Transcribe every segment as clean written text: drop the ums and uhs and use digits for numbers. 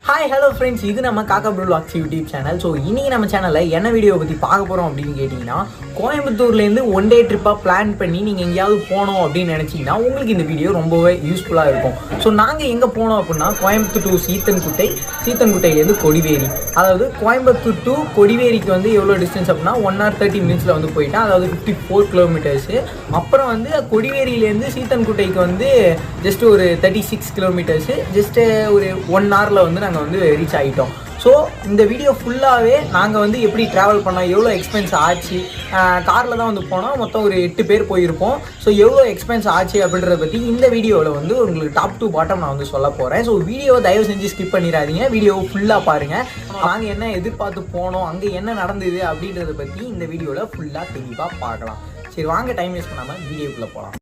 Hi hello friends, இது நம்ம காக்கா bro vlogs YouTube channel. So இன்றைக்கி நம்ம சேனலில் என்ன வீடியோ பற்றி பார்க்க போகிறோம் அப்படின்னு கேட்டிங்கன்னா, கோயம்புத்தூர்லேருந்து ஒன் டே ட்ரிப்பாக பிளான் பண்ணி நீங்கள் எங்கேயாவது போனோம் அப்படின்னு நினச்சிங்கன்னா உங்களுக்கு இந்த வீடியோ ரொம்பவே யூஸ்ஃபுல்லாக இருக்கும். ஸோ நாங்கள் எங்கே போனோம் அப்படின்னா, கோயம்புத்தூர் டு சீத்தன்குட்டையிலேருந்து கொடிவேரி. அதாவது கோயம்புத்தூர் டு கொடிவேரிக்கு வந்து எவ்வளோ டிஸ்டன்ஸ் அப்படின்னா 1 hour 30 minutes வந்து போயிட்டேன். அதாவது 54 kilometers. அப்புறம் வந்து கொடிவேரியிலேருந்து சீத்தன்குட்டைக்கு வந்து ஜஸ்ட் ஒரு 36 kilometers. ஜஸ்ட்டு ஒரு 1 hourல வந்து நாங்கள் வந்து ரீச் ஆகிட்டோம். ஸோ இந்த வீடியோ ஃபுல்லாகவே நாங்கள் வந்து எப்படி ட்ராவல் பண்ணோம், எவ்வளோ எக்ஸ்பென்ஸ் ஆச்சு, காரில் தான் வந்து போனோம், மொத்தம் ஒரு 8 பேர் போயிருப்போம். ஸோ எவ்வளோ எக்ஸ்பென்ஸ் ஆச்சு அப்படின்றத பற்றி இந்த வீடியோவில் வந்து உங்களுக்கு டாப் டு பாட்டம் நான் வந்து சொல்ல போகிறேன். ஸோ வீடியோவை தயவு செஞ்சு ஸ்கிப் பண்ணிடாதீங்க, வீடியோவை ஃபுல்லாக பாருங்கள். நாங்கள் என்ன எதிர்பார்த்து போனோம், அங்கே என்ன நடந்தது அப்படின்றத பற்றி இந்த வீடியோவில் ஃபுல்லாக தெளிவாக பார்க்கலாம். சரி வாங்க, டைம் வேஸ்ட் பண்ணாமல் வீடியோக்குள்ளே போகலாம்.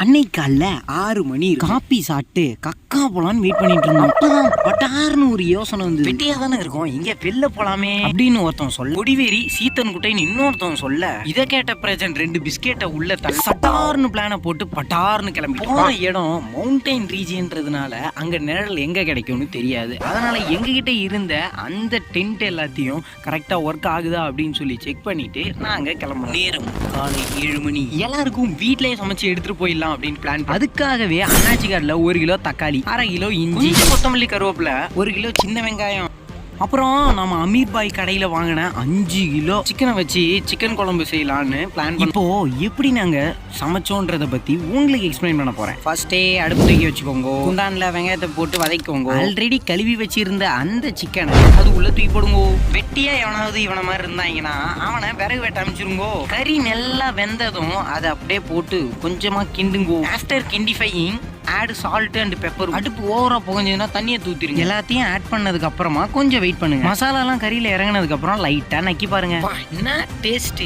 அன்னைக்கு காலைல 6 மணி காப்பி சாப்பிட்டு கக்கா போலான்னு வெயிட் பண்ணிட்டு இருந்தோம். அப்பதான் பட்டார்னு ஒரு யோசனை வந்து, வெட்டியா தானே இருக்கும், இங்க வெளில போலாமே அப்படின்னு ஒருத்தன் சொல்ல, கொடிவேரி சீத்தன்குட்டைன்னு இன்னொருத்தவன் சொல்ல, இதை கேட்ட பிரஜன் 2 பிஸ்கெட்டை உள்ள சட்டார்னு பிளான போட்டு பட்டார்னு கிளம்பி போன இடம் மவுண்டைன் ரீஜியன்றதுனால அங்க நிழல் எங்க கிடைக்கும்னு தெரியாது. அதனால எங்ககிட்ட இருந்த அந்த டென்ட் எல்லாத்தையும் கரெக்டா ஒர்க் ஆகுதா அப்படின்னு சொல்லி செக் பண்ணிட்டு நாங்க கிளம்புறோம். நேரம் காலை 7 மணி. எல்லாருக்கும் வீட்லயே சமைச்சு எடுத்துட்டு போயிடலாம் அப்படின்னு பிளான். அதுக்காகவே அண்ணாச்சி கார்ல 1 கிலோ தக்காளி, 1/2 கிலோ இஞ்சி, கொத்தமல்லி, கருவேப்பிலை, 1 கிலோ சின்ன வெங்காயம், அப்புறம் நம்ம அமீர் பாய் கடையில வாங்கின 5 கிலோ சிக்கனை வச்சு சிக்கன் குழம்பு செய்யலான்னு பிளான். இப்போ எப்படி நாங்க சமைச்சோன்றத பத்தி உங்களுக்கு எக்ஸ்பிளைன் பண்ண போறேன். ஃபர்ஸ்டே அடுப்பு தூக்கி வச்சுக்கோங்க, குண்டான்ல வெங்காயத்தை போட்டு வதக்கிக்கோங்க. ஆல்ரெடி கழுவி வச்சிருந்த அந்த சிக்கனை அது உள்ள தூக்கி போடுங்க. வெட்டியா எவனாவது இவன மாதிரி இருந்தாங்கன்னா அவனை விறகு வெட்ட அமைச்சிருங்கோ. கறி நல்லா வெந்ததும் அதை அப்படியே போட்டு கொஞ்சமா கிண்டுங்கோ. ஆஃப்டர் கிண்டிஃபையிங் ஆட் சால்ட் அண்ட் பெப்பர். அடுப்பு ஓவரா புகஞ்சதுன்னா தண்ணியை தூத்திருங்க. எல்லாத்தையும் ஆட் பண்ணதுக்கு அப்புறமா கொஞ்சம் வெயிட் பண்ணுங்க. மசாலா எல்லாம் கறியில இறங்கினதுக்கு அப்புறம் லைட்டா நக்கி பாருங்க. என்ன டேஸ்ட்!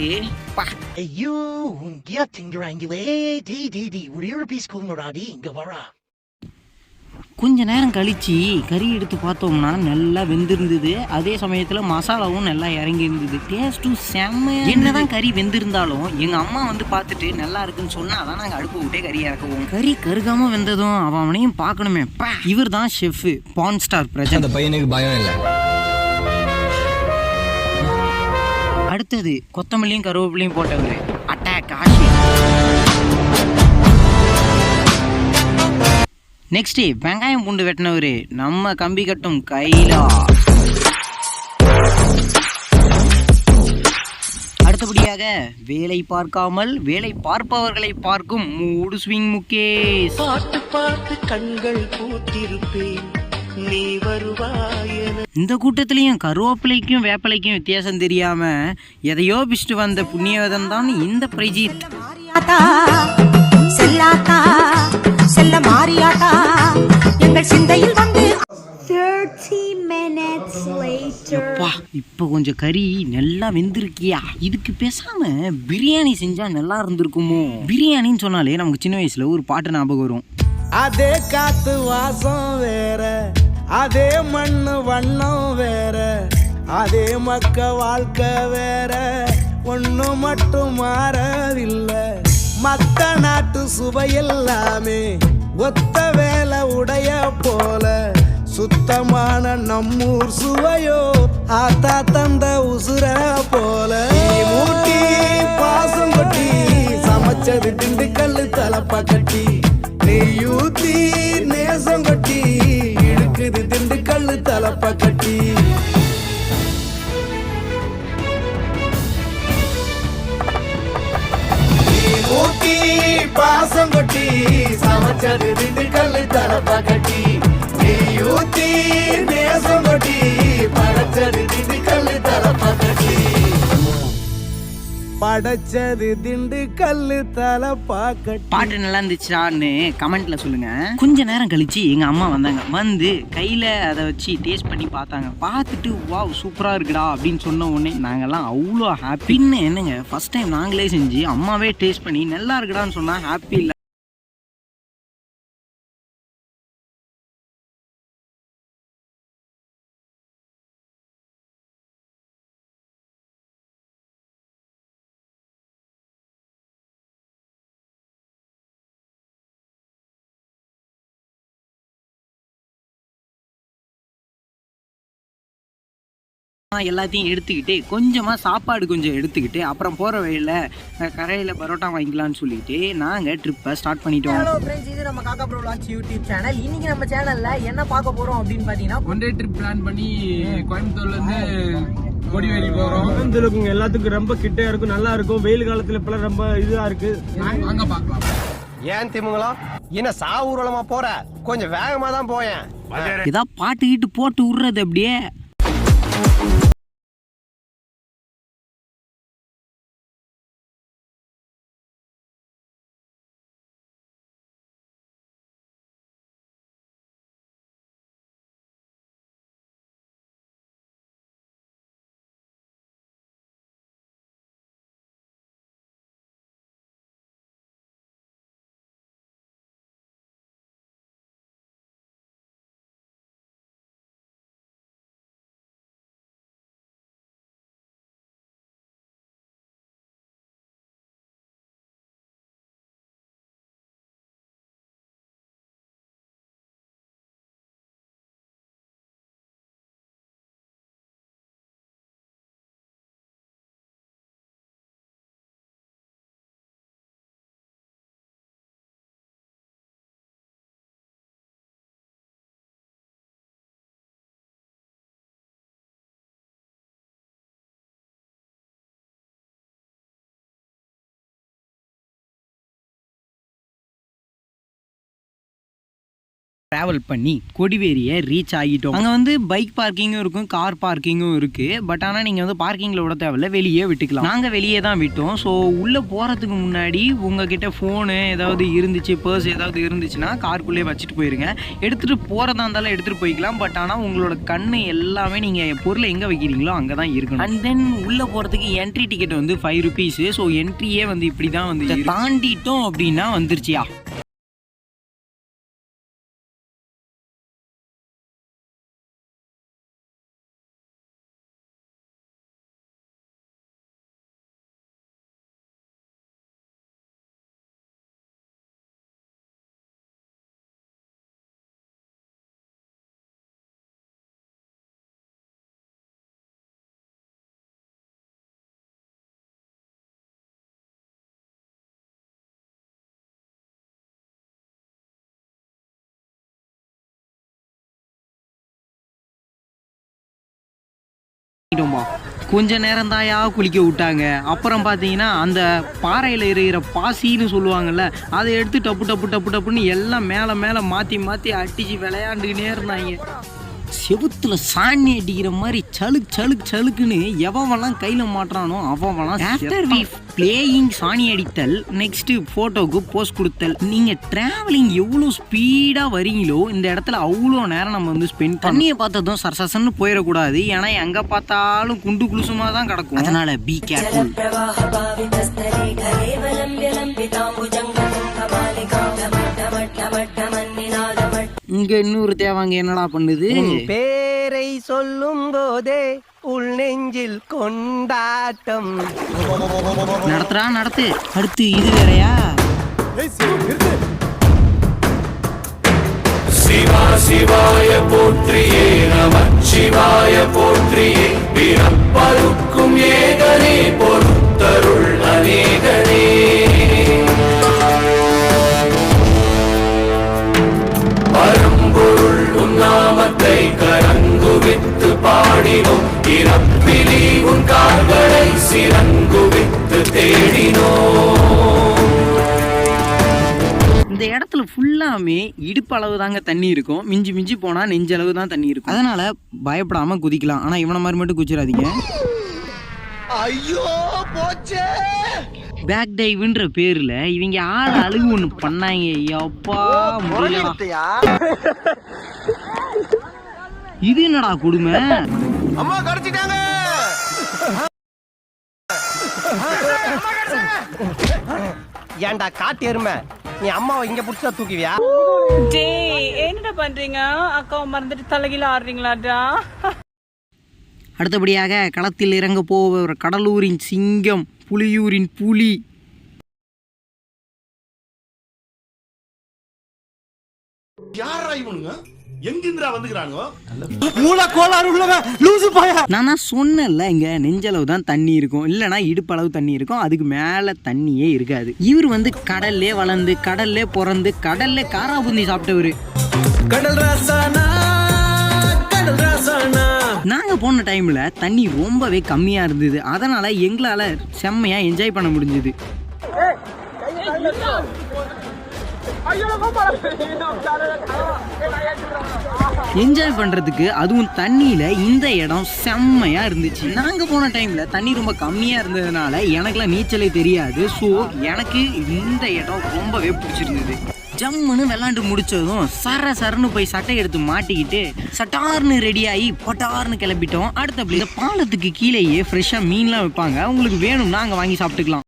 ஐயோ இங்க திங்கறாங்களே, டி டி டி ஒரு யூரோப்பீஸ் குங்குறாடி இங்க வரா. கொஞ்ச நேரம் கழிச்சு கறி எடுத்து பார்த்தோம்னா நல்லா வெந்திருந்தது. அதே சமயத்துல மசாலாவும் நல்லா இறங்கி இருந்தது. டேஸ்ட்டும் செம்ம. என்னதான் கறி வெந்திருந்தாலும் எங்க அம்மா வந்து பார்த்துட்டு நல்லா இருக்குன்னு சொன்னாதான் நாங்க அடுப்பு விட்டே கறி இறக்குவோம். கறி கருகாம வெந்ததும் அவனையும் பார்க்கணுமே. இவர் தான் ஷெஃப் பான் ஸ்டார் பிரஜன். அந்த பையனுக்கு பயம் இல்லை. அடுத்தது கொத்தமல்லியும் கருவேப்பிலையும் போட்டவர் அட்டாக் ஆஷி. நெக்ஸ்ட் வெங்காயம் பூண்டு வெட்டினவரு நம்ம கம்பி கட்டும் கைலா. அடுத்தபடியாக வேலை பார்க்காமல் வேலை பார்ப்பவர்களை பார்க்கும் மூடு ஸ்விங் முகேஷ். பார்த்து பார்த்து கண்கள் பூத்திருப்பேன், நீ வருவாய். இந்த கூட்டத்திலையும் கருவேப்பிலைக்கும் வேப்பிலைக்கும் வித்தியாசம் தெரியாம எதையோ பிஸ்ட் வந்த புண்ணியவதன் தான் இந்த பிரஜித். செல்லாத்தா செல்ல மாறியாத்தா எங்கள் சிந்தையில் வந்து 30 minutes later. இப்ப கொஞ்சம் கறி நல்லா வெந்திருக்கியா, இதுக்கு பேசாம பிரியாணி செஞ்சா நல்லா இருந்திருக்குமோ. பிரியாணின்னு சொன்னாலே நமக்கு சின்ன வயசுல ஒரு பாட்டு ஞாபகம் வரும். அதே காத்து வாசம் வேற, அதே மண்ணு வண்ணம் வேற, அதே மக்க வாழ்க்கை வேற, ஒண்ணு மட்டும் மாறவில்லை. மத்த நாட்டு சுவையெல்லாமே ஒத்த வேலை உடைய போல, சுத்தமான நம்மூர் சுவையோ ஆத்தா தந்த உசுர போல. மூட்டி பாசம் கொட்டி சமைச்சது திண்டுக்கல் தலப்பா கட்டி, நெய்யூத்தி நேசம் கொட்டி இழுக்குது திண்டுக்கல் தலப்பா கட்டி. ஊட்டி பாசம் கொட்டி சமைச்சது திண்டுக்கல் தலப்பா கட்டி, நெய்யூத்தி நேசம் கொட்டி படைச்சது திண்டுக்கல் தலப்பா கட்டி, படைச்சது திண்டுக்கல் தலப்பா கட்டி. பாட்டு நல்லா இருந்துச்சான்னு கமெண்ட்ல சொல்லுங்க. கொஞ்ச நேரம் கழிச்சு எங்க அம்மா வந்தாங்க. வந்து கையில அதை வச்சு டேஸ்ட் பண்ணி பார்த்தாங்க. பார்த்துட்டு வாவ் சூப்பரா இருக்குடா அப்படின்னு சொன்ன உடனே நாங்கெல்லாம் அவ்வளோ ஹாப்பின்னு. என்னங்க ஃபர்ஸ்ட் டைம் நாங்களே செஞ்சு அம்மாவே டேஸ்ட் பண்ணி நல்லா இருக்குடான்னு சொன்னா ஹாப்பி இல்லை. எல்லாத்தையும் எடுத்துக்கிட்டு கொஞ்சமாக சாப்பாடு கொஞ்சம் எடுத்துக்கிட்டு அப்புறம் போகிற வழியில் கரையில் பரோட்டா வாங்கிக்கலாம்னு சொல்லிட்டு நாங்கள் ட்ரிப்பை ஸ்டார்ட் பண்ணிட்டோம். ஹலோ ஃப்ரெண்ட்ஸ், இது நம்ம காக்கா ப்ரோ வ்ளாக்ஸ் யூடியூப் சேனல். இன்னைக்கு நம்ம சேனல்ல என்ன பார்க்க போறோம் அப்படின்னு பாத்தீங்கன்னா, ஒன் டே ட்ரிப் பிளான் பண்ணி கோயம்புத்தூர்ல இருந்து கொடிவேரி போறோம். கோயம்புத்தூருக்கு எல்லாத்துக்கும் ரொம்ப கிட்டே இருக்கும், நல்லா இருக்கும். வெயில் காலத்துல இப்பெல்லாம் ரொம்ப இதா இருக்கு. அங்க பார்க்கலாம். ஏன் திமுங்களா என்ன சாவூர்வலமா போற, கொஞ்சம் வேகமா தான் போயேன். ஏதாவது பாட்டுக்கிட்டு போட்டு விடுறது அப்படியே. ட்ராவல் பண்ணி கொடிவேரியை ரீச் ஆகிட்டோம். அங்கே வந்து பைக் பார்க்கிங்கும் இருக்கும், கார் பார்க்கிங்கும் இருக்குது. பட் ஆனால் நீங்கள் வந்து பார்க்கிங்கில் விட தேவையில்ல, வெளியே விட்டுக்கலாம். நாங்கள் வெளியே தான் விட்டோம். ஸோ உள்ளே போகிறதுக்கு முன்னாடி உங்ககிட்ட ஃபோனு ஏதாவது இருந்துச்சு, பர்ஸ் ஏதாவது இருந்துச்சுன்னா காருக்குள்ளே வச்சுட்டு போயிருங்க. எடுத்துகிட்டு போகிறதா இருந்தாலும் எடுத்துகிட்டு போய்க்கலாம். பட் ஆனால் உங்களோட கண்ணு எல்லாமே நீங்கள் பொருளை எங்கே வைக்கிறீங்களோ அங்கே தான் இருக்கணும். அண்ட் தென் உள்ளே போகிறதுக்கு என்ட்ரி டிக்கெட் வந்து 5 rupees. ஸோ என்ட்ரியே வந்து இப்படி தான் வந்து தாண்டிட்டோம் அப்படின்னா வந்துருச்சியா. கொஞ்ச நேரம் தாயா குளிக்க விட்டாங்க. அப்புறம் பார்த்தீங்கன்னா அந்த பாறையில் இருக்கிற பாசின்னு சொல்லுவாங்கல்ல, அதை எடுத்து டப்பு டப்பு டப்பு டப்புன்னு எல்லாம் மேலே மேலே மாற்றி மாற்றி அடிச்சு விளையாண்டுக்கினே இருந்தாங்க. செவுத்துல சாணி அடிக்கிற மாதிரி சலுக்கு சலுக்கு சலுக்குன்னு எவன்லாம் கையில் மாட்டுறானோ அவன்லாம். ஆஃப்டர் வி பிளேயிங் சாணி அடித்தல், நெக்ஸ்ட் ஃபோட்டோவுக்கு போஸ்ட் கொடுத்தல். நீங்கள் ட்ராவலிங் எவ்வளோ ஸ்பீடாக வரீங்களோ இந்த இடத்துல அவ்வளோ நேரம் நம்ம வந்து ஸ்பெண்ட் தண்ணியை பார்த்ததும் சரசன்னு போயிடக்கூடாது. ஏன்னா எங்கே பார்த்தாலும் குண்டு குளுசுமாக தான் கிடக்கும். அதனால பி கேர்ஃபுல். இங்க இன்னொரு தேவாங்க என்னடா பண்ணுது? பேரை சொல்லும் போதே உள் நெஞ்சில் கொண்டாட்டம். நடத்துறா நடத்து. அடுத்து இது வேறையா? சிவா சிவாய போற்றியே நம சிவாய போற்றியே பிறப்பருக்கும் ஏகனே பொறுத்தருள் அநேகனே. பரம்பொருள் உன்னாமத்தை கரங்குவித்து பாடினோம், இறப்பிலி உன் கால்களை சிறங்குவித்து தேடினோம். இந்த இடத்துல ஃபுல்லாமே இடுப்பளவு தாங்க தண்ணி இருக்கும். மிஞ்சி மிஞ்சி போனால் நெஞ்சளவு தான் தண்ணி இருக்கும். அதனால பயப்படாம குதிக்கலாம். ஆனால் இவனை மாதிரி மட்டும் குதிச்சிடாதீங்க. ஐயோ போச்சே. பேக் டைவ்ன்ற பேர்ல இவங்க ஆள் அழுகு ஒண்ணு பண்ணாங்க. அப்பா முடியலையா? இது என்னடா கொடுமை? அம்மா கடிச்சிட்டாங்க. ஏன்டா காட்டு எருமை, நீ அம்மாவை இங்க புடிச்சா தூக்குவியா? டேய் என்னடா பண்றீங்க? அக்காவை மறந்துட்டு தலைகீழ ஆடுறீங்களாடா? அடுத்தபடியாக களத்தில் இறங்க போவர் கடலூரின் சிங்கம், புலியூரின் புலி. யாரா இவனுங்க? எங்கிந்திரா வந்துக்கிறானுங்க? நான் தான் சொன்னேன்ல, இங்க நெஞ்சளவு தான் தண்ணி இருக்கும், இல்லைன்னா இடுப்பளவு தண்ணி இருக்கும், அதுக்கு மேல தண்ணியே இருக்காது. இவர் வந்து கடல்லே வளர்ந்து கடல்லே பிறந்து கடல்லே காராபுந்தி சாப்பிட்டவரு. கடல் ராசானா, கடல் ராசானா. நாங்க போன டைம்ல தண்ணி ரொம்பவே கம்மியா இருந்தது, அதனால எங்களால செம்மையா என்ஜாய் பண்ண முடிஞ்சது. என்ஜாய் பண்றதுக்கு அதுவும் தண்ணியில இந்த இடம் செம்மையா இருந்துச்சு. நாங்க போன டைம்ல தண்ணி ரொம்ப கம்மியா இருந்ததுனால எனக்குலாம் நீச்சலே தெரியாது. ஸோ எனக்கு இந்த இடம் ரொம்பவே பிடிச்சிருந்தது. ஜம்முன்னு விளாண்டு முடிச்சதும் சரன்னு போய் சட்டை எடுத்து மாட்டிக்கிட்டு சட்டார்னு ரெடி ஆகி பட்டார்னு கிளம்பிட்டோம். அடுத்தபடி இந்த பாலத்துக்கு கீழேயே ஃப்ரெஷ்ஷா மீன்லாம் வைப்பாங்க, உங்களுக்கு வேணும்னா அங்க வாங்கி சாப்பிட்டுக்கலாம்.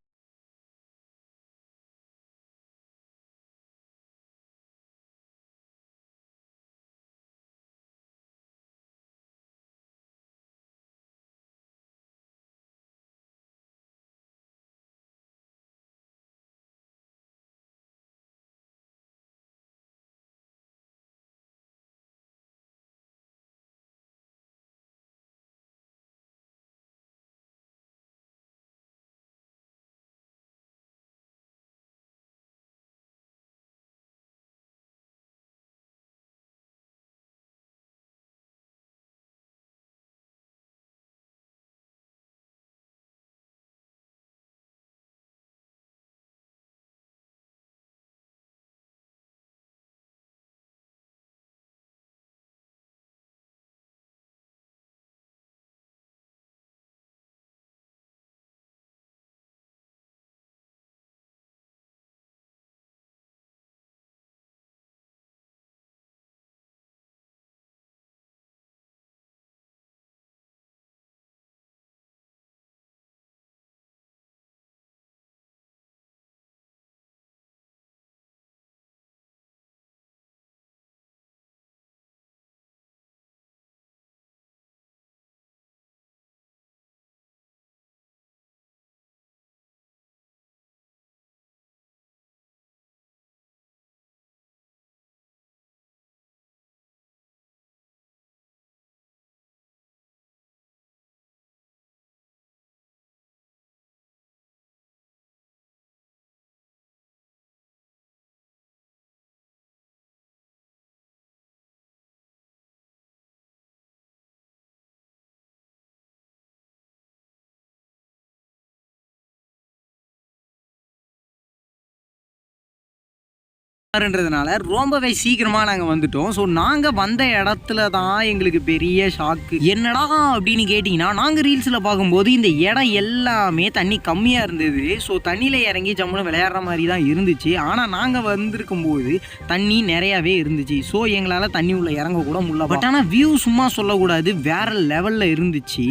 ன்றதுனால ரொம்பவே சீக்கிரமா நாங்க வந்துட்டோம். ஸோ நாங்க வந்த இடத்துல தான் எங்களுக்கு பெரிய ஷாக்கு. என்னடா அப்படின்னு கேட்டிங்கன்னா, நாங்க ரீல்ஸ்ல பார்க்கும்போது இந்த இடம் எல்லாமே தண்ணி கம்மியா இருந்தது. ஸோ தண்ணியில இறங்கி ஜம்முன்னு விளையாடுற மாதிரி தான் இருந்துச்சு. ஆனா நாங்க வந்திருக்கும் போது தண்ணி நிறையாவே இருந்துச்சு. ஸோ எங்களால தண்ணி உள்ள இறங்க கூட முடியல. பட் ஆனா வியூ சும்மா சொல்லக்கூடாது, வேற லெவல்ல இருந்துச்சு.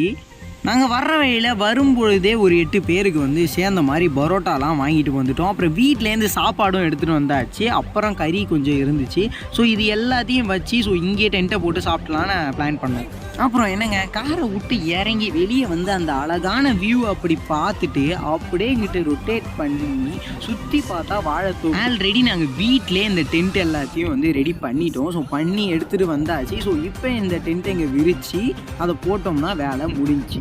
நாங்கள் வர்ற வழியில் வரும்பொழுதே ஒரு 8 பேருக்கு வந்து சேர்ந்த மாதிரி பரோட்டாலாம் வாங்கிட்டு வந்துட்டோம். அப்புறம் வீட்டிலேருந்து சாப்பாடும் எடுத்துகிட்டு வந்தாச்சு. அப்புறம் கறி கொஞ்சம் இருந்துச்சு. ஸோ இது எல்லாத்தையும் வச்சு இங்கே டென்ட்டை போட்டு சாப்பிட்லான்னு பிளான் பண்ணோம். அப்புறம் என்னங்க, காரை விட்டு இறங்கி வெளியே வந்து அந்த அழகான வியூ அப்படி பார்த்துட்டு அப்படியே இங்கிட்ட ரொட்டேட் பண்ணி சுற்றி பார்த்தா வாழைத்தோப்பு. ஆல்ரெடி நாங்கள் வீட்டிலே இந்த டென்ட் எல்லாத்தையும் வந்து ரெடி பண்ணிட்டோம். ஸோ பண்ணி எடுத்துகிட்டு வந்தாச்சு. ஸோ இப்போ இந்த டென்ட்டை இங்கே விரித்து அதை போட்டோம்னா வேலை முடிஞ்சு.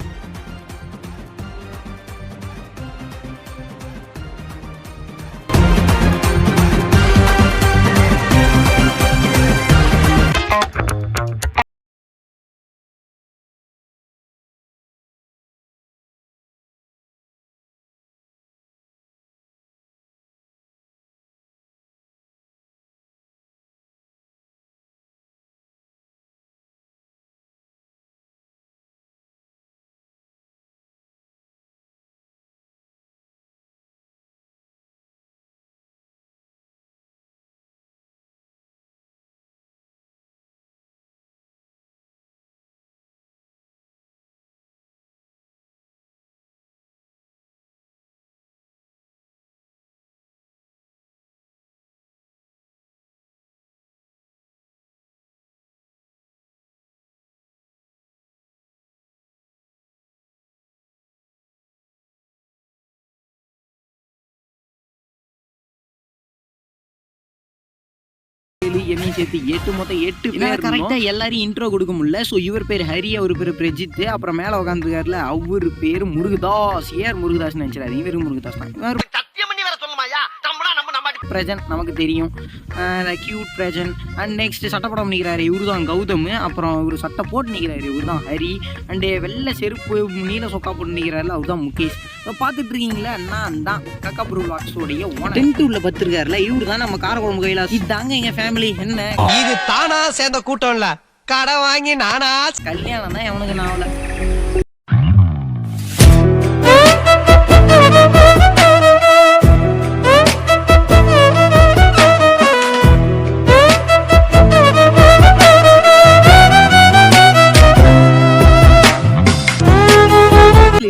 என்னையும் சேர்த்து 8 பேர் கரெக்டா எல்லாரையும் இன்ட்ரோ கொடுக்க முடியல. ஸோ இவர் பேர் ஹரி, அவர் பேர் பிரஜித், அப்புறம் மேல உட்காந்துருக்காருல அவர் பேர் முருகதாஸ். ஏர் முருகதாஸ் நினைச்சாரு, இவரு முருகதாஸ் தான். பிரஜன் நமக்கு தெரியும், கியூட் பிரஜன். அண்ட் நெக்ஸ்ட் சட்டை போட நிற்கிறாரு இவரு தான் கௌதம். அப்புறம் இவர் சட்டை போட்டு நிற்கிறாரு இவர் தான் ஹரி. அண்டு வெள்ளை செருப்பு நீல சொக்கா போட்டு நிற்கிறாருல அவர் தான் முகேஷ். இப்போ பார்த்துட்டு இருக்கீங்களா, நான் தான் கக்காபுரு விளாக்ஸோடைய ஓனர். டென்ட் உள்ள பத்திருக்காருல இவரு தான் நம்ம காரக்குழம்பு கைலாஸ். இதாங்க எங்க ஃபேமிலி. என்ன இது தானா சேர்ந்த கூட்டம் இல்ல, கடை வாங்கி நானா. கல்யாணம் தான் எவனுக்கு நாவல.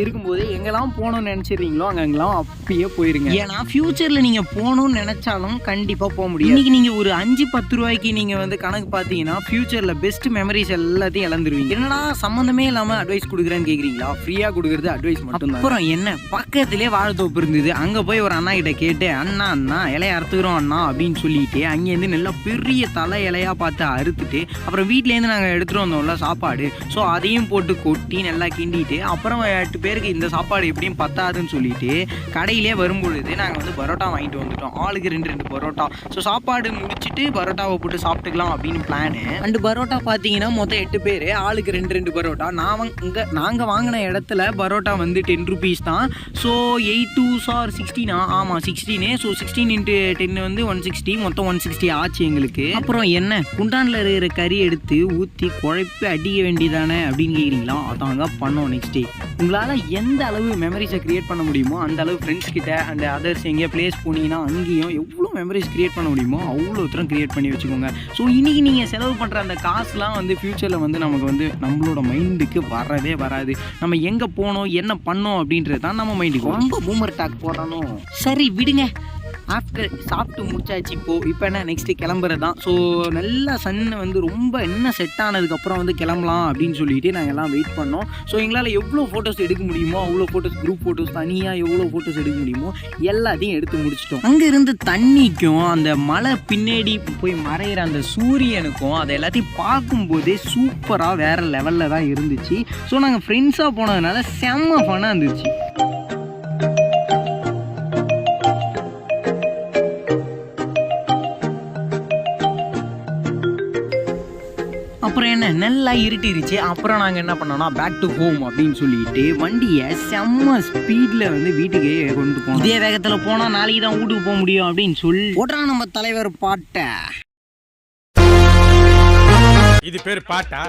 இருக்கும்போது எங்கெல்லாம் போகணும்னு நினைச்சிருக்கீங்களோ அங்கெல்லாம் அப்படியே போயிருங்க. ஏன்னா ஃபியூச்சர்ல நீங்க போகணும்னு நினைச்சாலும் கண்டிப்பா போக முடியும். இன்னைக்கு நீங்க ஒரு 5-10 ரூபாய்க்கு நீங்க வந்து கணக்கு பார்த்தீங்கன்னா ஃபியூச்சர்ல பெஸ்ட் மெமரிஸ் எல்லாத்தையும் இழந்துருவீங்க. என்னடா சம்மந்தமே இல்லாம அட்வைஸ் கொடுக்குறேன்னு கேக்குறீங்களா? ஃப்ரீயா கொடுக்கறது அட்வைஸ் மட்டும். அப்புறம் என்ன, பக்கத்திலே வாழைத்தோப்பு இருந்தது, அங்க போய் ஒரு அண்ணா கிட்ட கேட்டு, அண்ணா இலைய அறுத்துக்கிறோம் அண்ணா அப்படின்னு சொல்லிட்டு அங்கேருந்து நல்லா பெரிய தலை இலையா பார்த்து அறுத்துட்டு, அப்புறம் வீட்டிலேருந்து நாங்கள் எடுத்துட்டு வந்தோம்ல சாப்பாடு, ஸோ அதையும் போட்டு கொட்டி நல்லா கிண்டிட்டு, அப்புறம் 8 பேருக்கு இந்த சாப்பாடு எப்படியும் பத்தாதுன்னு சொல்லிட்டு கடையிலே வரும்பொழுது நாங்கள் வந்து பரோட்டா வாங்கிட்டு வந்துட்டோம். ஆளுக்கு 2 பரோட்டா. ஸோ சாப்பாடு முடிச்சுட்டு பரோட்டாவை போட்டு சாப்பிட்டுக்கலாம் அப்படின்னு பிளானு. அண்டு பரோட்டா பார்த்தீங்கன்னா மொத்தம் 8 பேர், ஆளுக்கு 2 பரோட்டா. நாங்கள் வாங்கின இடத்துல பரோட்டா வந்து 10 rupees தான். So 8 2s are 16. ஆமாம் 16. ஸோ 16 × 10 வந்து 160, மொத்தம் 160 ஆச்சு எங்களுக்கு. அப்புறம் என்ன, குண்டானில் இருக்கிற கறி எடுத்து ஊற்றி குழப்பி அடிக்க வேண்டியதானே அப்படின்னு கேட்குறீங்களா? அதாங்க பண்ணோம். நெக்ஸ்ட் டே உங்களால் எந்த அளவு மெமரிஸை க்ரியேட் பண்ண முடியுமோ அந்த அளவு ஃப்ரெண்ட்ஸ் கிட்ட அண்ட் அதர்ஸ் எங்கேயா பிளேஸ் போனீங்கன்னா அங்கேயும் எவ்வளோ மெமரிஸ் க்ரியேட் பண்ண முடியுமோ அவ்வளோ தூரம் க்ரியேட் பண்ணி வச்சுக்கோங்க. ஸோ இன்றைக்கி நீங்கள் செலவு பண்ணுற அந்த காசுலாம் வந்து ஃப்யூச்சரில் வந்து நமக்கு வந்து நம்மளோட மைண்டுக்கு வரவே வராது. நம்ம எங்கே போனோம் என்ன பண்ணோம் அப்படின்றது தான் நம்ம மைண்டுக்கு. ரொம்ப பூமர் டாக் போடணும். சரி விடுங்க, ஆஃப்டர் சாப்பிட்டு முடிச்சாச்சு. இப்போ என்ன நெக்ஸ்ட்டு கிளம்புறது தான். ஸோ நல்லா சன்னு வந்து ரொம்ப என்ன செட் ஆனதுக்கப்புறம் வந்து கிளம்பலாம் அப்படின்னு சொல்லிட்டு நாங்கள் எல்லாம் வெயிட் பண்ணோம். ஸோ எங்களால் எவ்வளோ ஃபோட்டோஸ் எடுக்க முடியுமோ அவ்வளோ ஃபோட்டோஸ், குரூப் ஃபோட்டோஸ் தனியாக எவ்வளோ ஃபோட்டோஸ் எடுக்க முடியுமோ எல்லாத்தையும் எடுத்து முடிச்சிட்டோம். அங்கே இருந்து தண்ணிக்கும் அந்த மலை பின்னாடி போய் மறைகிற அந்த சூரியனுக்கும் அதை எல்லாத்தையும் பார்க்கும்போதே சூப்பராக வேறு லெவலில் தான் இருந்துச்சு. ஸோ நாங்கள் ஃப்ரெண்ட்ஸாக போனதுனால செம்ம ஃபன்னாக இருந்துச்சு. அப்புறம் என்ன, நல்லா இருட்டிருச்சு. அப்புறம் நாங்கள் என்ன பண்ணோம்னா பேக் டு ஹோம் அப்படின்னு சொல்லிட்டு வண்டியை செம்ம ஸ்பீடில் வந்து வீட்டுக்கே கொண்டு போனோம். இதே வேகத்தில் போனால் நாளைக்கு தான் வீட்டுக்கு போக முடியும் அப்படின்னு சொல்லி ஓடுறா நம்ம தலைவர் பாட்டை. இது பேர் பாட்டா?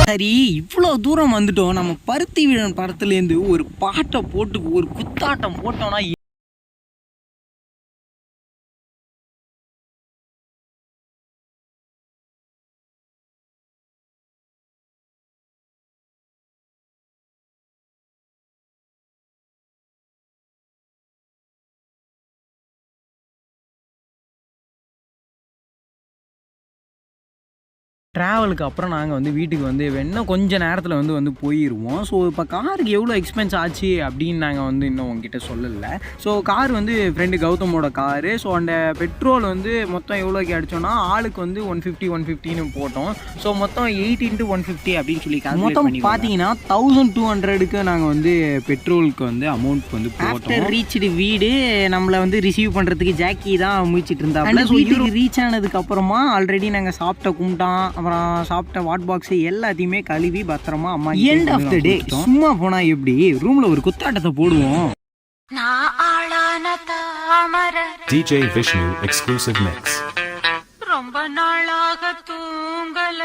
சரி, இவ்வளோ தூரம் வந்துட்டோம். நம்ம பருத்தி வீரன் படத்துலேருந்து ஒரு பாட்டை போட்டு ஒரு குத்தாட்டம் போட்டோம்னா ட்ராவலுக்கு அப்புறம் நாங்கள் வந்து வீட்டுக்கு வந்து இன்னும் கொஞ்சம் நேரத்தில் வந்து போயிடுவோம். ஸோ இப்போ காருக்கு எவ்வளோ எக்ஸ்பென்ஸ் ஆச்சு அப்படின்னு நாங்கள் வந்து இன்னும் உங்ககிட்ட சொல்லலை. ஸோ கார் வந்து ஃப்ரெண்டு கௌதமோட காரு. ஸோ அந்த பெட்ரோல் வந்து மொத்தம் எவ்வளோக்கு அடித்தோன்னா ஆளுக்கு வந்து 150 போட்டோம். ஸோ மொத்தம் 8 × 150 அப்படின்னு சொல்லி மொத்தம் பார்த்தீங்கன்னா 1200க்கு நாங்கள் வந்து பெட்ரோலுக்கு வந்து அமௌண்ட் வந்து போட்டோம். ரீச்டு வீடு நம்மளை வந்து ரிசீவ் பண்ணுறதுக்கு ஜாக்கி தான் முயற்சிட்டு இருந்தாங்க. ஸோ வீட்டுக்கு ரீச் ஆனதுக்கு அப்புறமா ஆல்ரெடி நாங்கள் சாப்பிட்ட கும்பிட்டான், அப்புறம் சாப்பிட்ட வாட் பாக்ஸ் எல்லாத்தையுமே கழுவி பத்திரமா அம்மா எண்ட் ஆஃப் த டே சும்மா போனா எப்படி ரூம்ல ஒரு குத்தாட்டத்தை போடுவோம். DJ Vishnu exclusive mix. ரொம்ப நாளாக தூங்கல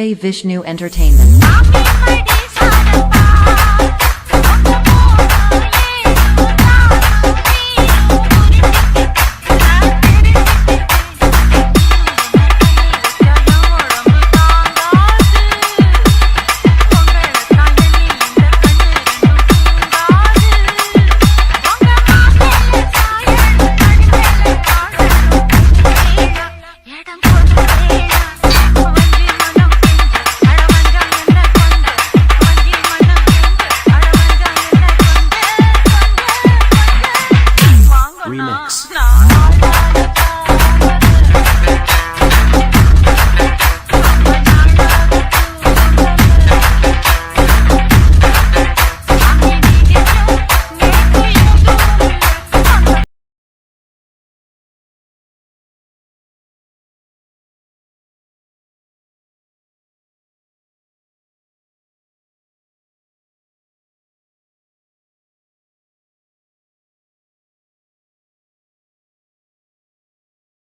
DJ Vishnu Entertainment.